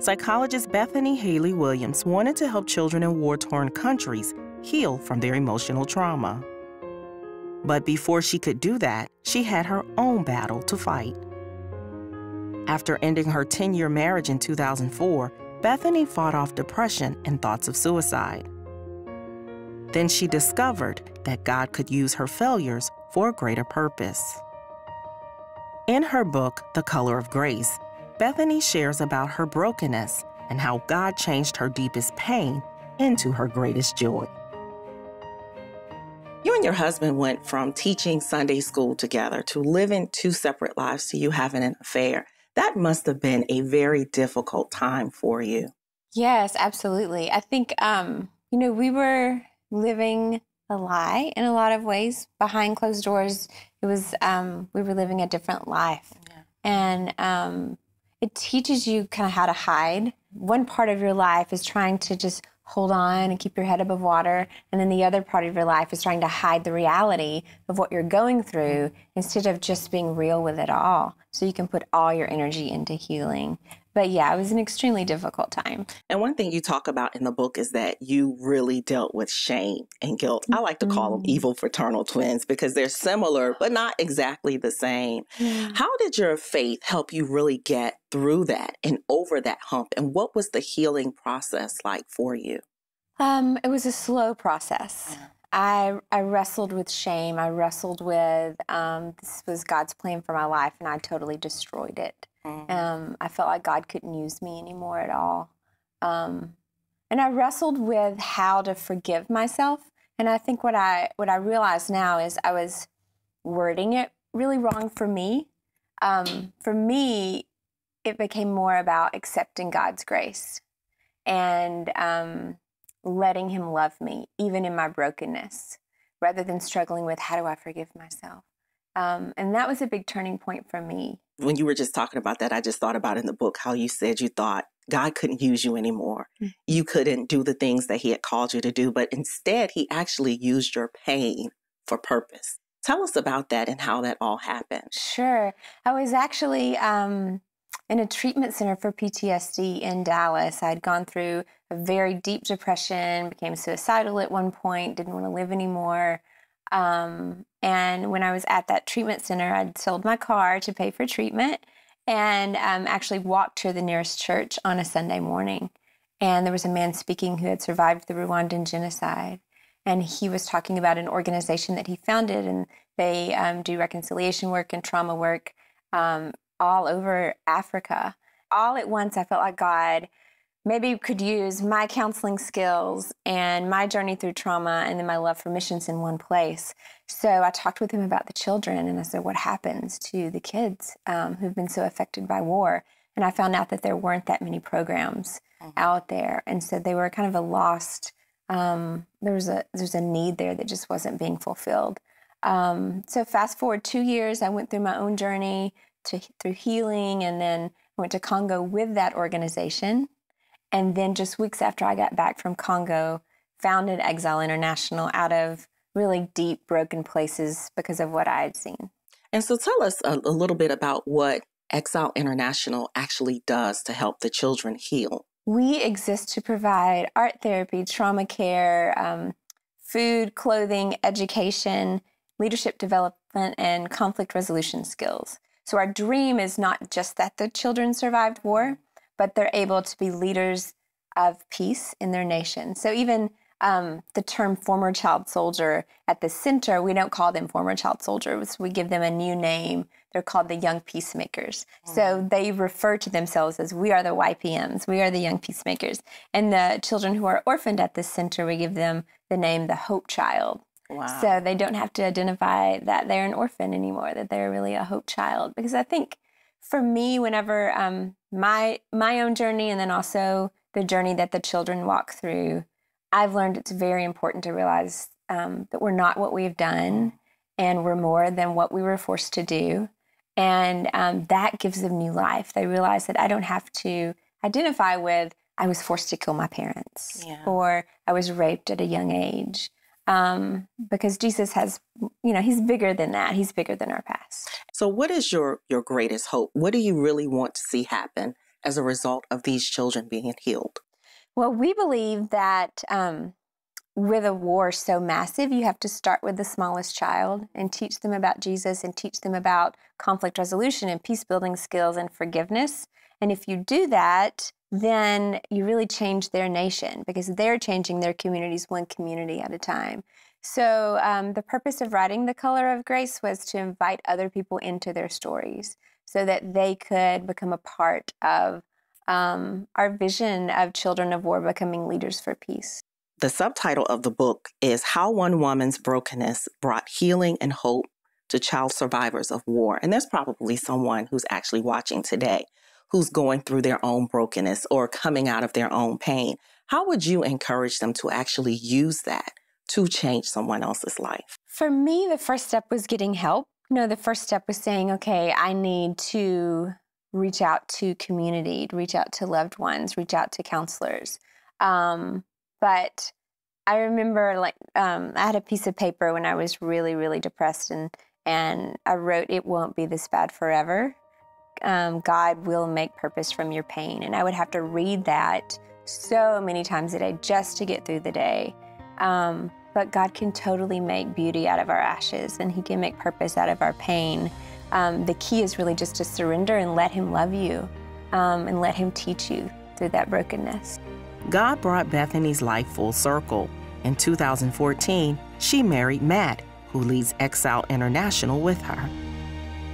Psychologist Bethany Haley Williams wanted to help children in war-torn countries heal from their emotional trauma. But before she could do that, she had her own battle to fight. After ending her 10-year marriage in 2004, Bethany fought off depression and thoughts of suicide. Then she discovered that God could use her failures for a greater purpose. In her book, The Color of Grace, Bethany shares about her brokenness and how God changed her deepest pain into her greatest joy. You and your husband went from teaching Sunday school together to living two separate lives to you having an affair. That must have been a very difficult time for you. Yes, absolutely. I think, we were living a lie in a lot of ways. Behind closed doors, it was, we were living a different life. Yeah. And it teaches you kind of how to hide. One part of your life is trying to just hold on and keep your head above water. And then the other part of your life is trying to hide the reality of what you're going through instead of just being real with it all. So you can put all your energy into healing. But yeah, it was an extremely difficult time. And one thing you talk about in the book is that you really dealt with shame and guilt. I like to call them evil fraternal twins because they're similar, but not exactly the same. How did your faith help you really get through that and over that hump? And what was the healing process like for you? It was a slow process. I wrestled with shame. I wrestled with this was God's plan for my life, and I totally destroyed it. I felt like God couldn't use me anymore at all. And I wrestled with how to forgive myself. And I think what I realize now is I was wording it really wrong for me. For me, it became more about accepting God's grace and letting him love me, even in my brokenness, rather than struggling with how do I forgive myself. And that was a big turning point for me. When you were just talking about that, I just thought about in the book how you said you thought God couldn't use you anymore. You couldn't do the things that he had called you to do, but instead he actually used your pain for purpose. Tell us about that and how that all happened. Sure. I was actually in a treatment center for PTSD in Dallas. I'd gone through a very deep depression, became suicidal at one point, didn't want to live anymore. And when I was at that treatment center, I'd sold my car to pay for treatment and actually walked to the nearest church on a Sunday morning. And there was a man speaking who had survived the Rwandan genocide. And he was talking about an organization that he founded, and they do reconciliation work and trauma work all over Africa. All at once, I felt like God maybe could use my counseling skills and my journey through trauma and then my love for missions in one place. So I talked with him about the children, and I said, what happens to the kids who've been so affected by war? And I found out that there weren't that many programs out there. And so they were kind of a lost, there's a need there that just wasn't being fulfilled. So fast forward 2 years, I went through my own journey through healing, and then I went to Congo with that organization. And then just weeks after I got back from Congo, founded Exile International out of really deep, broken places because of what I had seen. And so tell us a little bit about what Exile International actually does to help the children heal. We exist to provide art therapy, trauma care, food, clothing, education, leadership development, and conflict resolution skills. So our dream is not just that the children survived war, but they're able to be leaders of peace in their nation. So even the term former child soldier at the center, we don't call them former child soldiers. We give them a new name. They're called the young peacemakers. So they refer to themselves as, we are the YPMs. We are the young peacemakers. And the children who are orphaned at this center, we give them the name the Hope Child. Wow. So they don't have to identify that they're an orphan anymore, that they're really a hope child. Because I think for me, whenever my own journey and then also the journey that the children walk through, I've learned it's very important to realize that we're not what we've done, and we're more than what we were forced to do. And that gives them new life. They realize that I don't have to identify with, I was forced to kill my parents, or I was raped at a young age. Because Jesus has, he's bigger than that. He's bigger than our past. So what is your greatest hope? What do you really want to see happen as a result of these children being healed? Well, we believe that with a war so massive, you have to start with the smallest child and teach them about Jesus and teach them about conflict resolution and peace-building skills and forgiveness. And if you do that, then you really change their nation because they're changing their communities one community at a time. So the purpose of writing The Color of Grace was to invite other people into their stories so that they could become a part of our vision of children of war becoming leaders for peace. The subtitle of the book is How One Woman's Brokenness Brought Healing and Hope to Child Survivors of War. And there's probably someone who's actually watching today who's going through their own brokenness or coming out of their own pain. How would you encourage them to actually use that to change someone else's life? For me, the first step was getting help. The first step was saying, okay, I need to reach out to community, reach out to loved ones, reach out to counselors. But I remember I had a piece of paper when I was really, really depressed and I wrote, "It won't be this bad forever. God will make purpose from your pain." And I would have to read that so many times a day just to get through the day. But God can totally make beauty out of our ashes and He can make purpose out of our pain. The key is really just to surrender and let Him love you and let Him teach you through that brokenness. God brought Bethany's life full circle. In 2014, she married Matt, who leads Exile International with her.